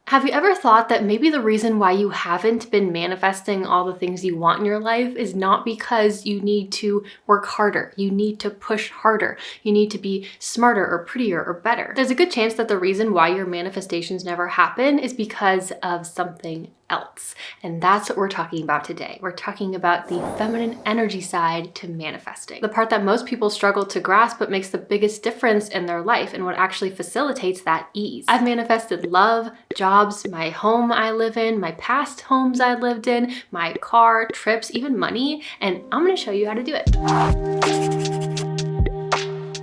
Have you ever thought that maybe the reason why you haven't been manifesting all the things you want in your life is not because you need to work harder, you need to push harder, you need to be smarter or prettier or better? There's a good chance that the reason why your manifestations never happen is because of something else. And that's what we're talking about today. We're talking about the feminine energy side to manifesting. The part that most people struggle to grasp but makes the biggest difference in their life and what actually facilitates that ease. I've manifested love, jobs, my home I live in, my past homes I lived in, my car, trips, even money, and I'm gonna show you how to do it.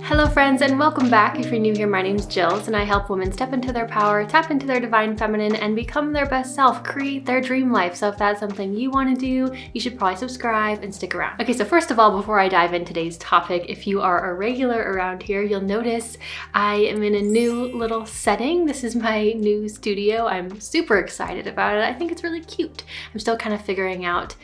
Hello friends, and welcome back. If you're new here, my name's Jillz, and I help women step into their power, tap into their divine feminine, and become their best self, create their dream life. So if that's something you want to do, you should probably subscribe and stick around. Okay, so first of all, before I dive into today's topic, if you are a regular around here, you'll notice I am in a new little setting. This is my new studio. I'm super excited about it. I think it's really cute. I'm still kind of figuring out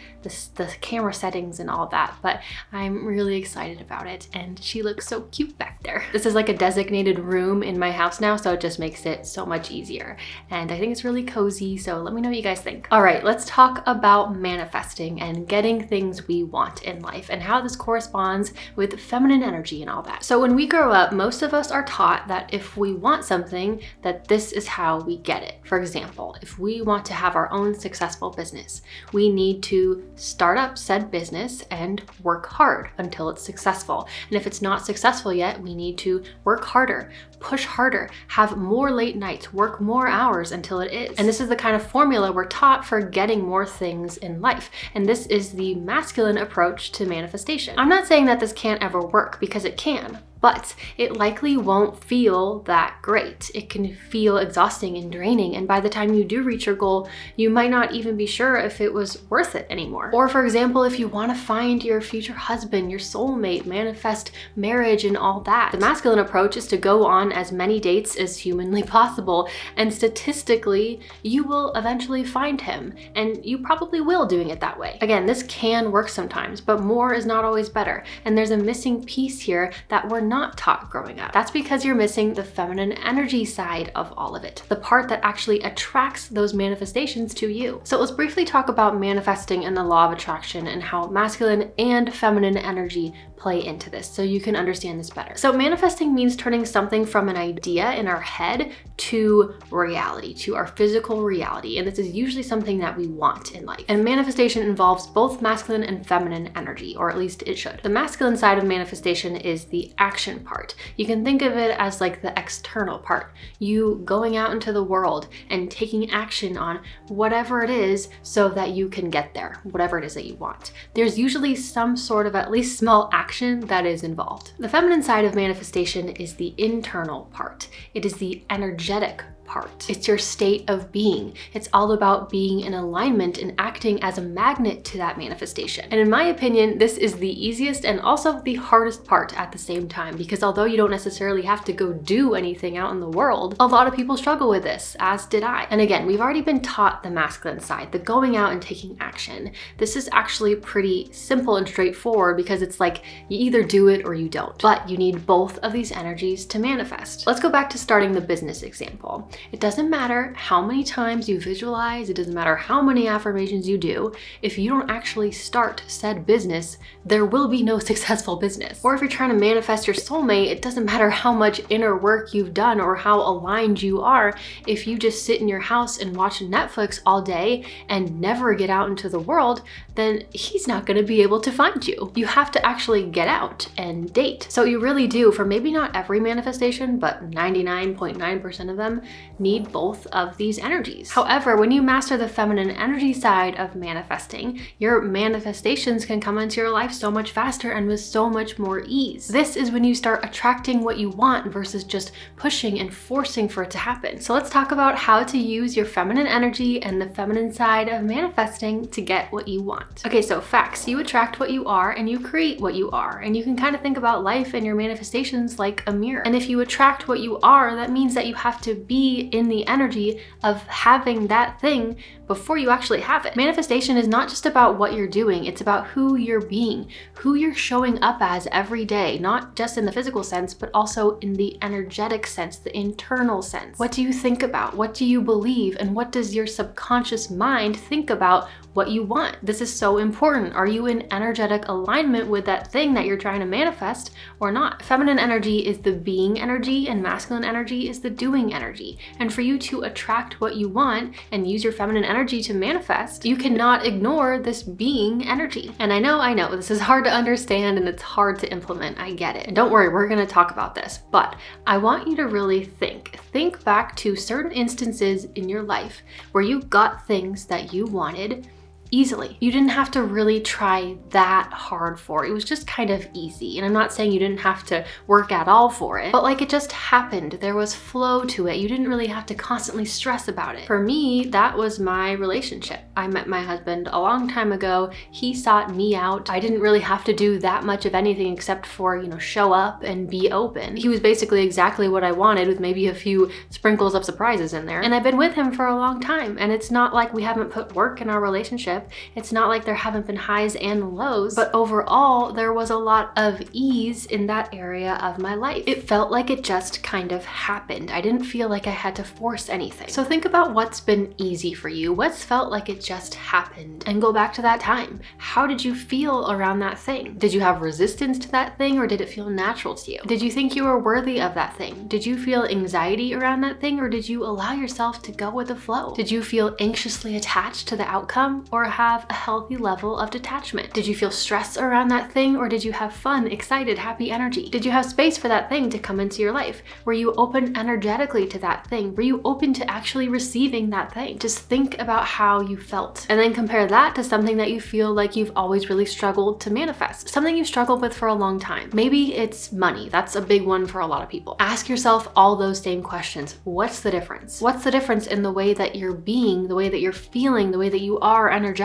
the camera settings and all that, but I'm really excited about it, and she looks so cute back there. This is like a designated room in my house now, so it just makes it so much easier, and I think it's really cozy, so let me know what you guys think. All right, let's talk about manifesting and getting things we want in life and how this corresponds with feminine energy and all that. So when we grow up, most of us are taught that if we want something, that this is how we get it. For example, if we want to have our own successful business, we need to start up said business and work hard until it's successful. And if it's not successful yet, we need to work harder, push harder, have more late nights, work more hours until it is. And this is the kind of formula we're taught for getting more things in life. And this is the masculine approach to manifestation. I'm not saying that this can't ever work, because it can, but it likely won't feel that great. It can feel exhausting and draining, and by the time you do reach your goal, you might not even be sure if it was worth it anymore. Or for example, if you want to find your future husband, your soulmate, manifest marriage and all that, the masculine approach is to go on as many dates as humanly possible, and statistically, you will eventually find him, and you probably will doing it that way. Again, this can work sometimes, but more is not always better, and there's a missing piece here that we're not taught growing up. That's because you're missing the feminine energy side of all of it, the part that actually attracts those manifestations to you. So let's briefly talk about manifesting and the law of attraction and how masculine and feminine energy play into this so you can understand this better. So manifesting means turning something from an idea in our head to reality, to our physical reality. And this is usually something that we want in life. And manifestation involves both masculine and feminine energy, or at least it should. The masculine side of manifestation is the action part. You can think of it as like the external part. You going out into the world and taking action on whatever it is so that you can get there, whatever it is that you want. There's usually some sort of at least small action that is involved. The feminine side of manifestation is the internal part. It is the energetic part. It's your state of being. It's all about being in alignment and acting as a magnet to that manifestation. And in my opinion, this is the easiest and also the hardest part at the same time, because although you don't necessarily have to go do anything out in the world, a lot of people struggle with this, as did I. And again, we've already been taught the masculine side, the going out and taking action. This is actually pretty simple and straightforward, because it's like you either do it or you don't. But you need both of these energies to manifest. Let's go back to starting the business example. It doesn't matter how many times you visualize, it doesn't matter how many affirmations you do, if you don't actually start said business, there will be no successful business. Or if you're trying to manifest your soulmate, it doesn't matter how much inner work you've done or how aligned you are. If you just sit in your house and watch Netflix all day and never get out into the world, then he's not going to be able to find you. You have to actually get out and date. So you really do, for maybe not every manifestation, but 99.9% of them, need both of these energies. However, when you master the feminine energy side of manifesting, your manifestations can come into your life so much faster and with so much more ease. This is when you start attracting what you want versus just pushing and forcing for it to happen. So let's talk about how to use your feminine energy and the feminine side of manifesting to get what you want. Okay, so facts. You attract what you are and you create what you are. And you can kind of think about life and your manifestations like a mirror. And if you attract what you are, that means that you have to be be in the energy of having that thing before you actually have it. Manifestation is not just about what you're doing, it's about who you're being, who you're showing up as every day, not just in the physical sense, but also in the energetic sense, the internal sense. What do you think about? What do you believe? And what does your subconscious mind think about what you want? This is so important. Are you in energetic alignment with that thing that you're trying to manifest or not? Feminine energy is the being energy and masculine energy is the doing energy. And for you to attract what you want and use your feminine energy to manifest, you cannot ignore this being energy. And I know this is hard to understand and it's hard to implement. I get it. And don't worry, we're going to talk about this, but I want you to really think back to certain instances in your life where you got things that you wanted easily. You didn't have to really try that hard for it. It was just kind of easy. And I'm not saying you didn't have to work at all for it, but like it just happened. There was flow to it. You didn't really have to constantly stress about it. For me, that was my relationship. I met my husband a long time ago. He sought me out. I didn't really have to do that much of anything except for, show up and be open. He was basically exactly what I wanted with maybe a few sprinkles of surprises in there. And I've been with him for a long time. And it's not like we haven't put work in our relationship. It's not like there haven't been highs and lows, but overall, there was a lot of ease in that area of my life. It felt like it just kind of happened. I didn't feel like I had to force anything. So think about what's been easy for you. What's felt like it just happened? And go back to that time. How did you feel around that thing? Did you have resistance to that thing or did it feel natural to you? Did you think you were worthy of that thing? Did you feel anxiety around that thing or did you allow yourself to go with the flow? Did you feel anxiously attached to the outcome or have a healthy level of detachment? Did you feel stress around that thing or did you have fun, excited, happy energy? Did you have space for that thing to come into your life? Were you open energetically to that thing? Were you open to actually receiving that thing? Just think about how you felt and then compare that to something that you feel like you've always really struggled to manifest, something you struggled with for a long time. Maybe it's money. That's a big one for a lot of people. Ask yourself all those same questions. What's the difference? What's the difference in the way that you're being, the way that you're feeling, the way that you are energetically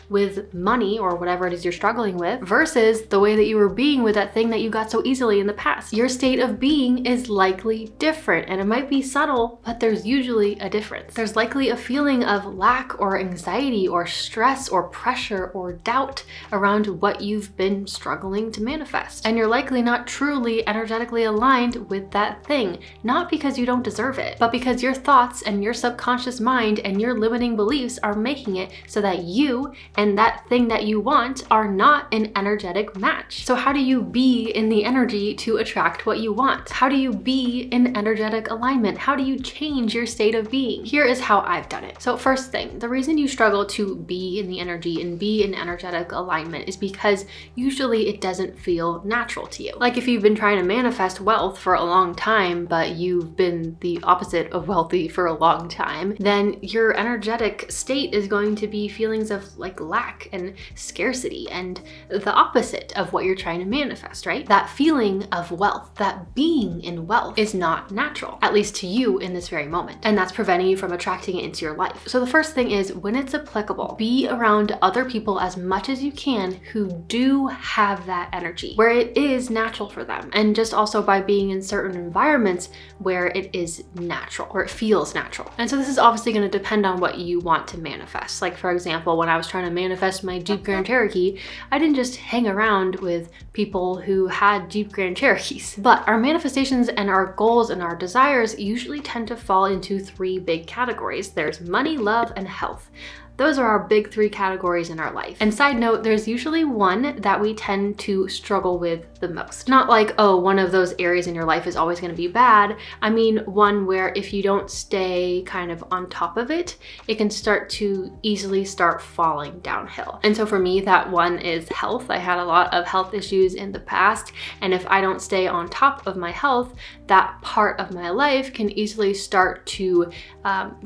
with money or whatever it is you're struggling with versus the way that you were being with that thing that you got so easily in the past? Your state of being is likely different and it might be subtle, but there's usually a difference. There's likely a feeling of lack or anxiety or stress or pressure or doubt around what you've been struggling to manifest. And you're likely not truly energetically aligned with that thing, not because you don't deserve it, but because your thoughts and your subconscious mind and your limiting beliefs are making it so that you and that thing that you want are not an energetic match. So how do you be in the energy to attract what you want? How do you be in energetic alignment? How do you change your state of being? Here is how I've done it. So first thing, the reason you struggle to be in the energy and be in energetic alignment is because usually it doesn't feel natural to you. Like if you've been trying to manifest wealth for a long time, but you've been the opposite of wealthy for a long time, then your energetic state is going to be feelings of like lack and scarcity and the opposite of what you're trying to manifest, right? That feeling of wealth, that being in wealth is not natural, at least to you in this very moment. And that's preventing you from attracting it into your life. So the first thing is when it's applicable, be around other people as much as you can who do have that energy, where it is natural for them. And just also by being in certain environments where it is natural, where it feels natural. And so this is obviously going to depend on what you want to manifest. Like for example, when I was trying to manifest my Jeep Grand Cherokee, I didn't just hang around with people who had Jeep Grand Cherokees. But our manifestations and our goals and our desires usually tend to fall into three big categories. There's money, love, and health. Those are our big three categories in our life. And side note, there's usually one that we tend to struggle with the most. Not like, oh, one of those areas in your life is always going to be bad. I mean, one where if you don't stay kind of on top of it, it can start to easily start falling downhill. And so for me, that one is health. I had a lot of health issues in the past. And if I don't stay on top of my health, that part of my life can easily start to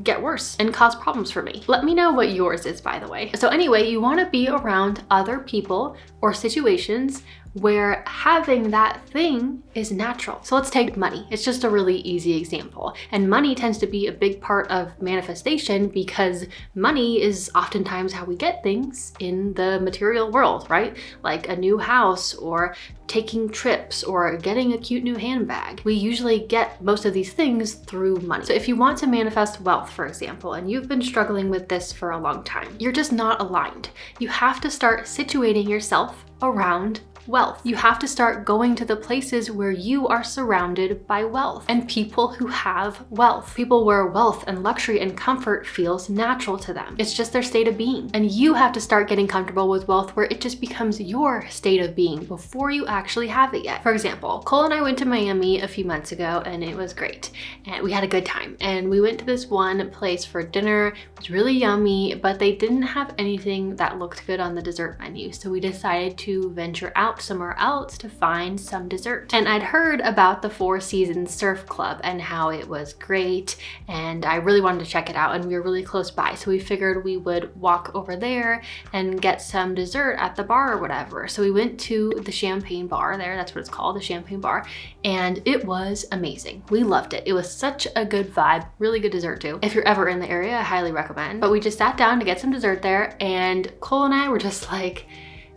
get worse and cause problems for me. Let me know what yours is, by the way. So anyway, you want to be around other people or situations where having that thing is natural. So let's take money. It's just a really easy example. And money tends to be a big part of manifestation because money is oftentimes how we get things in the material world, right? Like a new house or taking trips or getting a cute new handbag. We usually get most of these things through money. So if you want to manifest wealth, for example, and you've been struggling with this for a long time, you're just not aligned. You have to start situating yourself around wealth. You have to start going to the places where you are surrounded by wealth and people who have wealth. People where wealth and luxury and comfort feels natural to them. It's just their state of being. And you have to start getting comfortable with wealth where it just becomes your state of being before you actually have it yet. For example, Cole and I went to Miami a few months ago and it was great. And we had a good time. And we went to this one place for dinner. It was really yummy, but they didn't have anything that looked good on the dessert menu. So we decided to venture out somewhere else to find some dessert. And I'd heard about the Four Seasons Surf Club and how it was great, and I really wanted to check it out, and we were really close by, so we figured we would walk over there and get some dessert at the bar or whatever. So we went to the champagne bar there, that's what it's called, the champagne bar, and it was amazing. We loved it. It was such a good vibe, really good dessert too. If you're ever in the area, I highly recommend. But we just sat down to get some dessert there, and Cole and I were just like,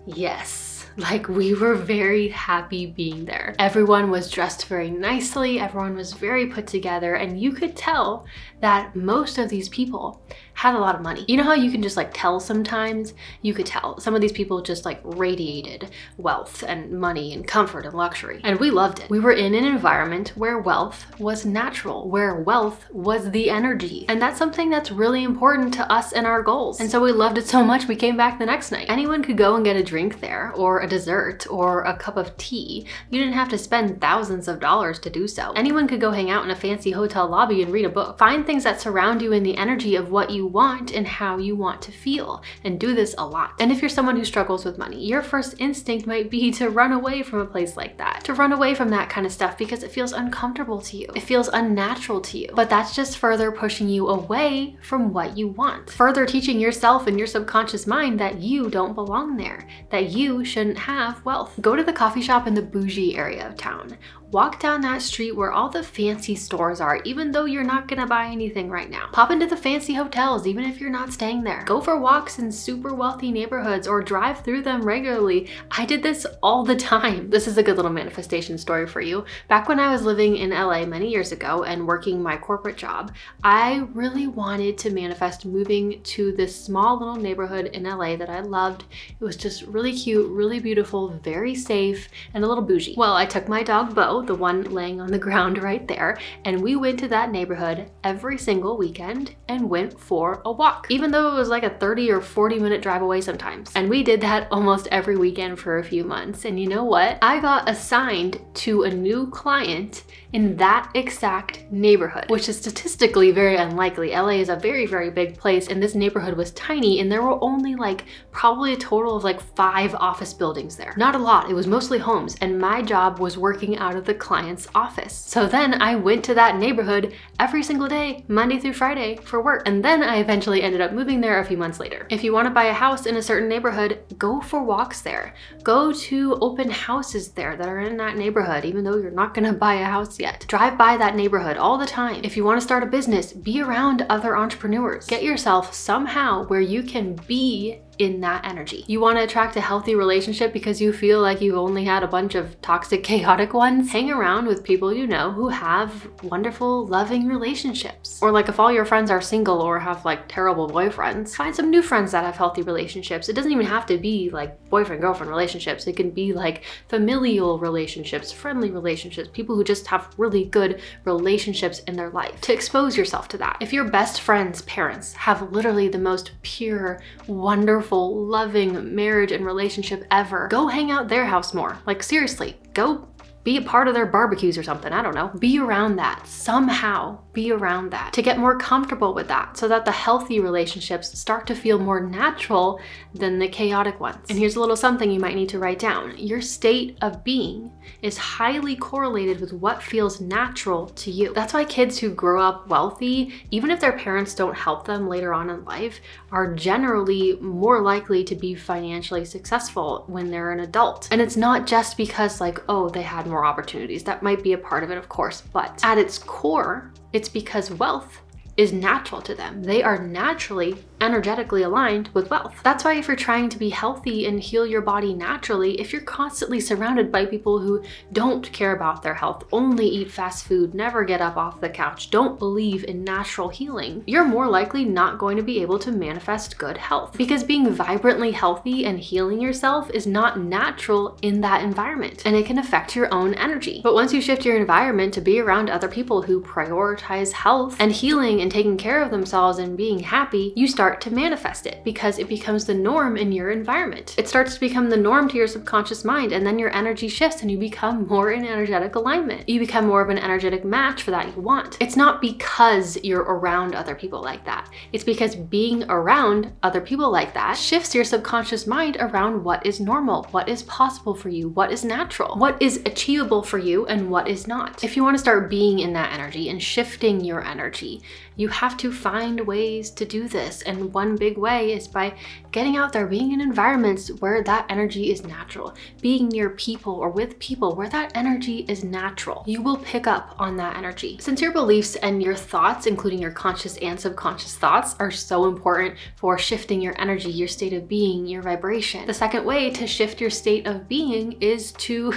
yes. Like, we were very happy being there. Everyone was dressed very nicely, everyone was very put together, and you could tell that most of these people had a lot of money. You know how you can just like tell sometimes? You could tell. Some of these people just like radiated wealth and money and comfort and luxury. And we loved it. We were in an environment where wealth was natural, where wealth was the energy. And that's something that's really important to us and our goals. And so we loved it so much we came back the next night. Anyone could go and get a drink there, or a dessert, or a cup of tea. You didn't have to spend thousands of dollars to do so. Anyone could go hang out in a fancy hotel lobby and read a book. Find things that surround you in the energy of what you want and how you want to feel, and do this a lot. And if you're someone who struggles with money, your first instinct might be to run away from a place like that, to run away from that kind of stuff because it feels uncomfortable to you. It feels unnatural to you. But that's just further pushing you away from what you want, further teaching yourself and your subconscious mind that you don't belong there, that you shouldn't have wealth. Go to the coffee shop in the bougie area of town. Walk down that street where all the fancy stores are, even though you're not gonna buy anything right now. Pop into the fancy hotels, even if you're not staying there. Go for walks in super wealthy neighborhoods or drive through them regularly. I did this all the time. This is a good little manifestation story for you. Back when I was living in LA many years ago and working my corporate job, I really wanted to manifest moving to this small little neighborhood in LA that I loved. It was just really cute, really beautiful, very safe, and a little bougie. Well, I took my dog Bo, the one laying on the ground right there, and we went to that neighborhood every single weekend and went for a walk, even though it was like a 30 or 40 minute drive away sometimes. And we did that almost every weekend for a few months. And you know what? I got assigned to a new client in that exact neighborhood, which is statistically very unlikely. LA is a very, very big place, and this neighborhood was tiny, and there were only like probably a total of like 5 office buildings there. Not a lot, it was mostly homes, and my job was working out of the client's office. So then I went to that neighborhood every single day, Monday through Friday, for work. And then I eventually ended up moving there a few months later. If you want to buy a house in a certain neighborhood, go for walks there. Go to open houses there that are in that neighborhood, even though you're not gonna buy a house yet. Drive by that neighborhood all the time. If you want to start a business, be around other entrepreneurs. Get yourself somehow where you can be in that energy. You want to attract a healthy relationship because you feel like you've only had a bunch of toxic, chaotic ones? Hang around with people you know who have wonderful, loving relationships. Or like if all your friends are single or have like terrible boyfriends, find some new friends that have healthy relationships. It doesn't even have to be like boyfriend-girlfriend relationships. It can be like familial relationships, friendly relationships, people who just have really good relationships in their life. To expose yourself to that. If your best friend's parents have literally the most pure, wonderful, loving marriage and relationship ever, go hang out their house more. Like seriously, go Be a part of their barbecues or something. I don't know. Be around that. Somehow be around that to get more comfortable with that so that the healthy relationships start to feel more natural than the chaotic ones. And here's a little something you might need to write down. Your state of being is highly correlated with what feels natural to you. That's why kids who grow up wealthy, even if their parents don't help them later on in life, are generally more likely to be financially successful when they're an adult. And it's not just because like, oh, they had more opportunities. That might be a part of it, of course, but at its core, it's because wealth is natural to them. They are naturally energetically aligned with wealth. That's why if you're trying to be healthy and heal your body naturally, if you're constantly surrounded by people who don't care about their health, only eat fast food, never get up off the couch, don't believe in natural healing, you're more likely not going to be able to manifest good health, because being vibrantly healthy and healing yourself is not natural in that environment, and it can affect your own energy. But once you shift your environment to be around other people who prioritize health and healing and taking care of themselves and being happy, you start to manifest it because it becomes the norm in your environment. It starts to become the norm to your subconscious mind, and then your energy shifts and you become more in energetic alignment. You become more of an energetic match for that you want. It's not because you're around other people like that. It's because being around other people like that shifts your subconscious mind around what is normal, what is possible for you, what is natural, what is achievable for you, and what is not. If you want to start being in that energy and shifting your energy, you have to find ways to do this. And one big way is by getting out there, being in environments where that energy is natural, being near people or with people where that energy is natural. You will pick up on that energy. Since your beliefs and your thoughts, including your conscious and subconscious thoughts, are so important for shifting your energy, your state of being, your vibration, the second way to shift your state of being is to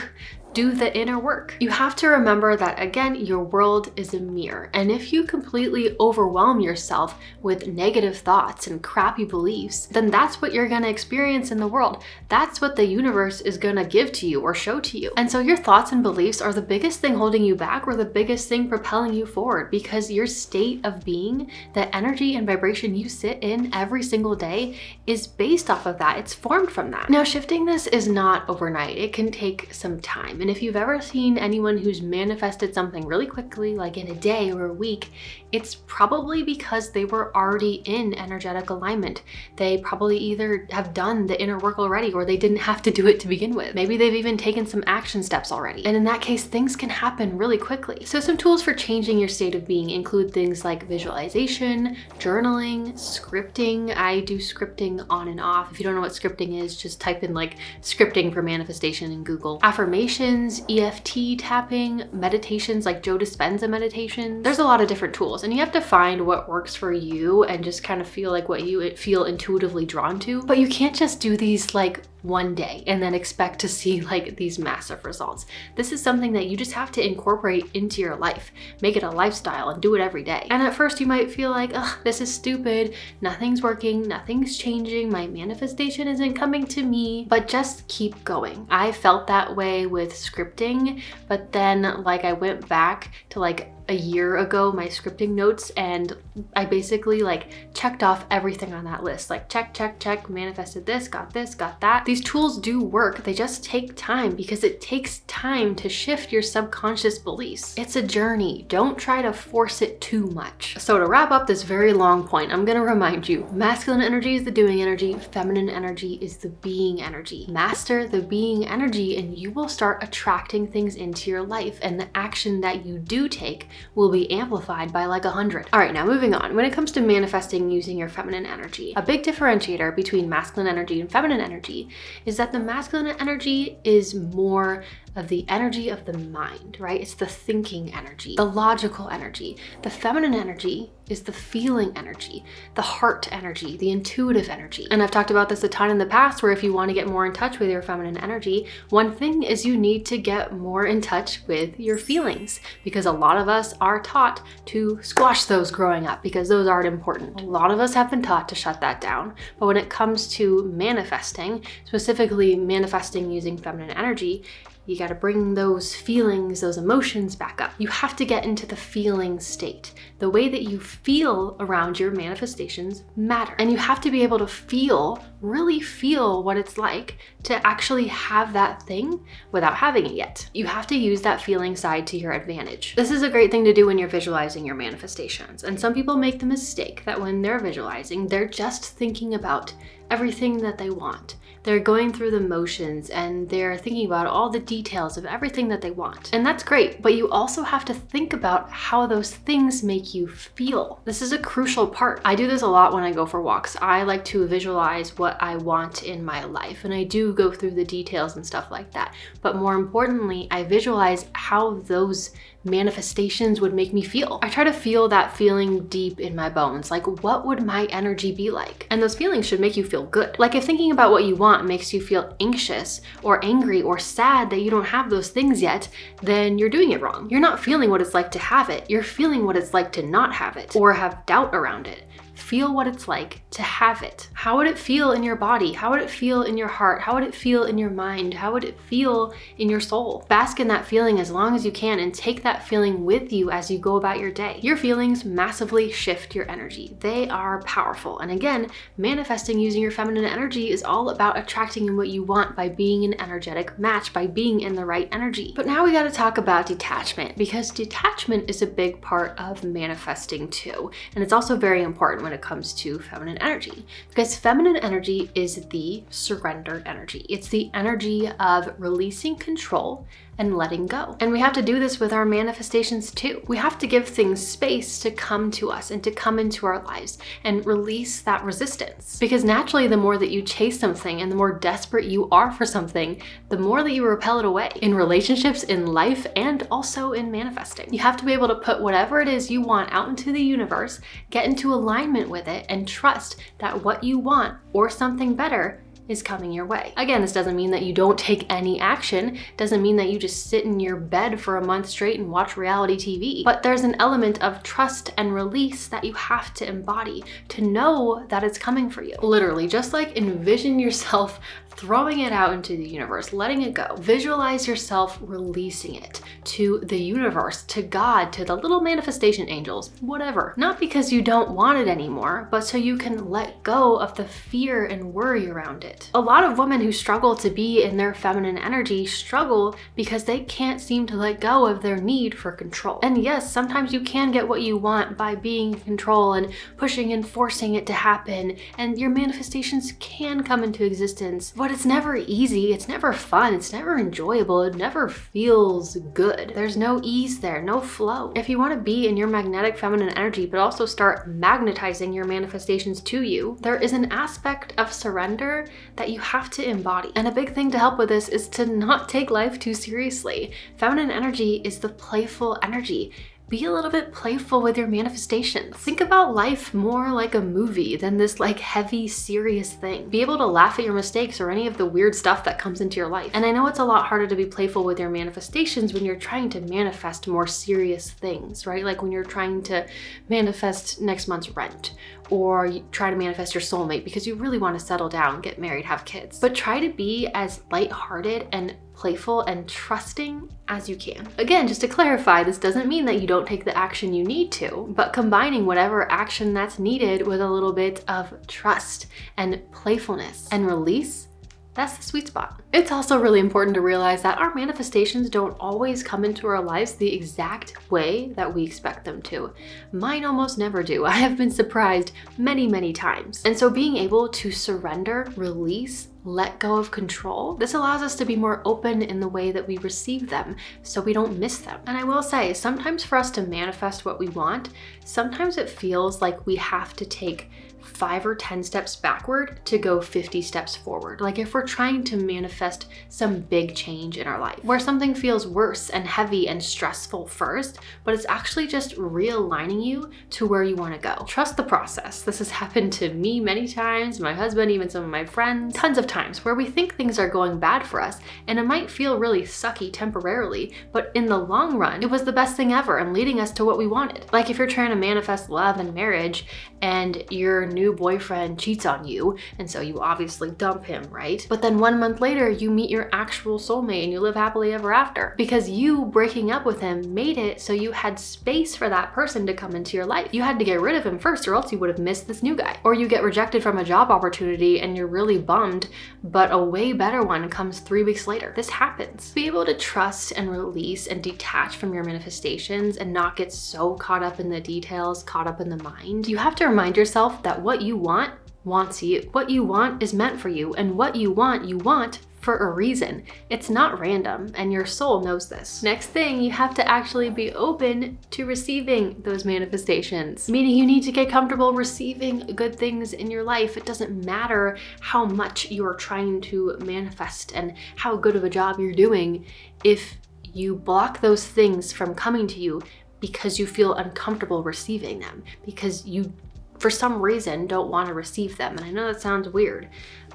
do the inner work. You have to remember that, again, your world is a mirror. And if you completely overwhelm yourself with negative thoughts and crappy beliefs, then that's what you're gonna experience in the world. That's what the universe is gonna give to you or show to you. And so your thoughts and beliefs are the biggest thing holding you back or the biggest thing propelling you forward, because your state of being, the energy and vibration you sit in every single day, is based off of that. It's formed from that. Now, shifting this is not overnight. It can take some time. And if you've ever seen anyone who's manifested something really quickly, like in a day or a week, it's probably because they were already in energetic alignment. They probably either have done the inner work already or they didn't have to do it to begin with. Maybe they've even taken some action steps already. And in that case, things can happen really quickly. So some tools for changing your state of being include things like visualization, journaling, scripting. I do scripting on and off. If you don't know what scripting is, just type in like scripting for manifestation in Google. Affirmations, EFT tapping, meditations like Joe Dispenza meditation. There's a lot of different tools, and you have to find what works for you and just kind of feel like what you feel intuitively drawn to. But you can't just do these like one day and then expect to see like these massive results. This is something that you just have to incorporate into your life, make it a lifestyle, and do it every day. And at first you might feel like, ugh, this is stupid, nothing's working, nothing's changing, my manifestation isn't coming to me, but just keep going. I felt that way with scripting, but then like I went back to like a year ago, my scripting notes, and I basically like checked off everything on that list. Like check, check, check, manifested this, got that. These tools do work. They just take time because it takes time to shift your subconscious beliefs. It's a journey. Don't try to force it too much. So to wrap up this very long point, I'm gonna remind you, masculine energy is the doing energy, feminine energy is the being energy. Master the being energy and you will start attracting things into your life, and the action that you do take will be amplified by like 100. All right, now moving on. When it comes to manifesting using your feminine energy, a big differentiator between masculine energy and feminine energy is that the masculine energy is more of the energy of the mind, right? It's the thinking energy, the logical energy. The feminine energy is the feeling energy, the heart energy, the intuitive energy. And I've talked about this a ton in the past, where if you want to get more in touch with your feminine energy, one thing is you need to get more in touch with your feelings, because a lot of us are taught to squash those growing up because those aren't important. A lot of us have been taught to shut that down. But when it comes to manifesting, specifically manifesting using feminine energy, You got to bring those feelings, those emotions back up. You have to get into the feeling state. The way that you feel around your manifestations matter. And you have to be able to feel, really feel what it's like to actually have that thing without having it yet. You have to use that feeling side to your advantage. This is a great thing to do when you're visualizing your manifestations. And some people make the mistake that when they're visualizing, they're just thinking about everything that they want. They're going through the motions and they're thinking about all the details of everything that they want. And that's great, but you also have to think about how those things make you feel. This is a crucial part. I do this a lot when I go for walks. I like to visualize what I want in my life, and I do go through the details and stuff like that. But more importantly, I visualize how those manifestations would make me feel. I try to feel that feeling deep in my bones. Like, what would my energy be like? And those feelings should make you feel good. Like, if thinking about what you want makes you feel anxious or angry or sad that you don't have those things yet, then you're doing it wrong. You're not feeling what it's like to have it. You're feeling what it's like to not have it or have doubt around it. Feel what it's like to have it. How would it feel in your body? How would it feel in your heart? How would it feel in your mind? How would it feel in your soul? Bask in that feeling as long as you can and take that feeling with you as you go about your day. Your feelings massively shift your energy. They are powerful. And again, manifesting using your feminine energy is all about attracting in what you want by being an energetic match, by being in the right energy. But now we got to talk about detachment, because detachment is a big part of manifesting too. And it's also very important when it comes to feminine energy, because feminine energy is the surrendered energy. It's the energy of releasing control and letting go. And we have to do this with our manifestations too. We have to give things space to come to us and to come into our lives and release that resistance. Because naturally, the more that you chase something and the more desperate you are for something, the more that you repel it away in relationships, in life, and also in manifesting. You have to be able to put whatever it is you want out into the universe, get into alignment with it, and trust that what you want or something better is coming your way. Again, this doesn't mean that you don't take any action. Doesn't mean that you just sit in your bed for a month straight and watch reality TV. But there's an element of trust and release that you have to embody to know that it's coming for you. Literally, just like envision yourself throwing it out into the universe, letting it go. Visualize yourself releasing it to the universe, to God, to the little manifestation angels, whatever. Not because you don't want it anymore, but so you can let go of the fear and worry around it. A lot of women who struggle to be in their feminine energy struggle because they can't seem to let go of their need for control. And yes, sometimes you can get what you want by being in control and pushing and forcing it to happen, and your manifestations can come into existence. But it's never easy, it's never fun, it's never enjoyable, it never feels good. There's no ease there, no flow. If you want to be in your magnetic feminine energy, but also start magnetizing your manifestations to you, there is an aspect of surrender that you have to embody. And a big thing to help with this is to not take life too seriously. Feminine energy is the playful energy. Be a little bit playful with your manifestations. Think about life more like a movie than this like heavy, serious thing. Be able to laugh at your mistakes or any of the weird stuff that comes into your life. And I know it's a lot harder to be playful with your manifestations when you're trying to manifest more serious things, right? Like when you're trying to manifest next month's rent, or you try to manifest your soulmate because you really want to settle down, get married, have kids. But try to be as lighthearted and playful and trusting as you can. Again, just to clarify, this doesn't mean that you don't take the action you need to, but combining whatever action that's needed with a little bit of trust and playfulness and release, that's the sweet spot. It's also really important to realize that our manifestations don't always come into our lives the exact way that we expect them to. Mine almost never do. I have been surprised many, many times. And so being able to surrender, release, let go of control, this allows us to be more open in the way that we receive them so we don't miss them. And I will say, sometimes for us to manifest what we want, sometimes it feels like we have to take 5 or 10 steps backward to go 50 steps forward. Like if we're trying to manifest some big change in our life, where something feels worse and heavy and stressful first, but it's actually just realigning you to where you want to go. Trust the process. This has happened to me many times, my husband, even some of my friends, tons of times, where we think things are going bad for us and it might feel really sucky temporarily, but in the long run, it was the best thing ever and leading us to what we wanted. Like if you're trying to manifest love and marriage and you're new boyfriend cheats on you, and so you obviously dump him, right? But then 1 month later, you meet your actual soulmate and you live happily ever after. Because you breaking up with him made it so you had space for that person to come into your life. You had to get rid of him first, or else you would have missed this new guy. Or you get rejected from a job opportunity and you're really bummed, but a way better one comes 3 weeks later. This happens. Be able to trust and release and detach from your manifestations and not get so caught up in the details, caught up in the mind. You have to remind yourself that what you want wants you. What you want is meant for you, and what you want for a reason. It's not random, and your soul knows this. Next thing, you have to actually be open to receiving those manifestations, meaning you need to get comfortable receiving good things in your life. It doesn't matter how much you're trying to manifest and how good of a job you're doing if you block those things from coming to you because you feel uncomfortable receiving them, because you for some reason don't want to receive them. And I know that sounds weird,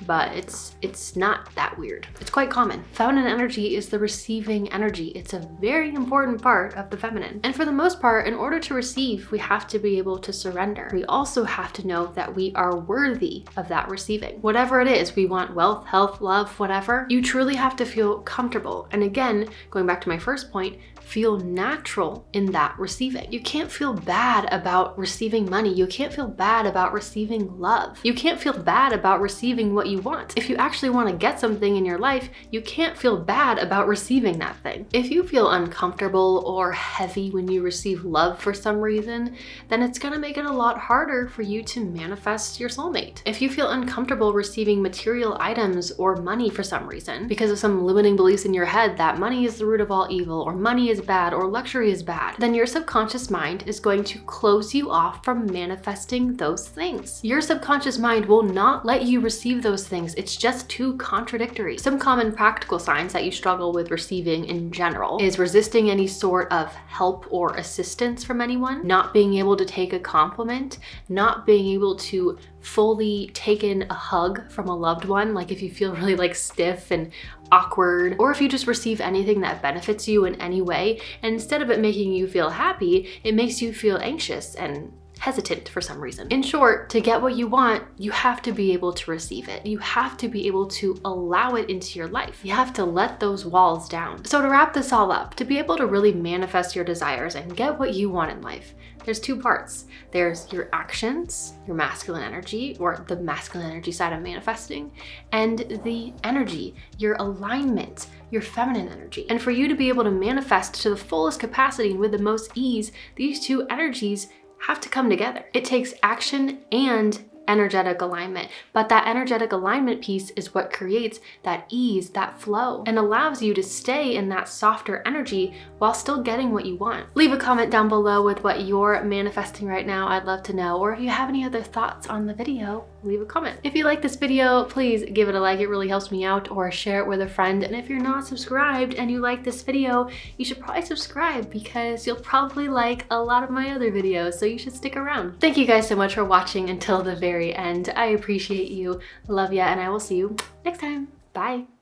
but it's not that weird. It's quite common. Feminine energy is the receiving energy. It's a very important part of the feminine. And for the most part, in order to receive, we have to be able to surrender. We also have to know that we are worthy of that receiving. Whatever it is, we want wealth, health, love, whatever, you truly have to feel comfortable. And again, going back to my first point, feel natural in that receiving. You can't feel bad about receiving money. You can't feel bad about receiving love. You can't feel bad about receiving what you want. If you actually want to get something in your life, you can't feel bad about receiving that thing. If you feel uncomfortable or heavy when you receive love for some reason, then it's gonna make it a lot harder for you to manifest your soulmate. If you feel uncomfortable receiving material items or money for some reason, because of some limiting beliefs in your head that money is the root of all evil, or money is bad, or luxury is bad, then your subconscious mind is going to close you off from manifesting those things. Your subconscious mind will not let you receive those things. It's just too contradictory. Some common practical signs that you struggle with receiving in general is resisting any sort of help or assistance from anyone, not being able to take a compliment, not being able to fully take in a hug from a loved one, like if you feel really like stiff and awkward, or if you just receive anything that benefits you in any way, and instead of it making you feel happy, it makes you feel anxious and hesitant for some reason. In short, to get what you want, you have to be able to receive it. You have to be able to allow it into your life. You have to let those walls down. So to wrap this all up, to be able to really manifest your desires and get what you want in life, there's 2 parts. There's your actions, your masculine energy, or the masculine energy side of manifesting, and the energy, your alignment, your feminine energy. And for you to be able to manifest to the fullest capacity and with the most ease, these 2 energies have to come together. It takes action and energetic alignment, but that energetic alignment piece is what creates that ease, that flow, and allows you to stay in that softer energy while still getting what you want. Leave a comment down below with what you're manifesting right now. I'd love to know. Or if you have any other thoughts on the video, leave a comment. If you like this video, please give it a like. It really helps me out, or share it with a friend. And if you're not subscribed and you like this video, you should probably subscribe, because you'll probably like a lot of my other videos, so you should stick around. Thank you guys so much for watching until the very end. I appreciate you, love ya, and I will see you next time. Bye.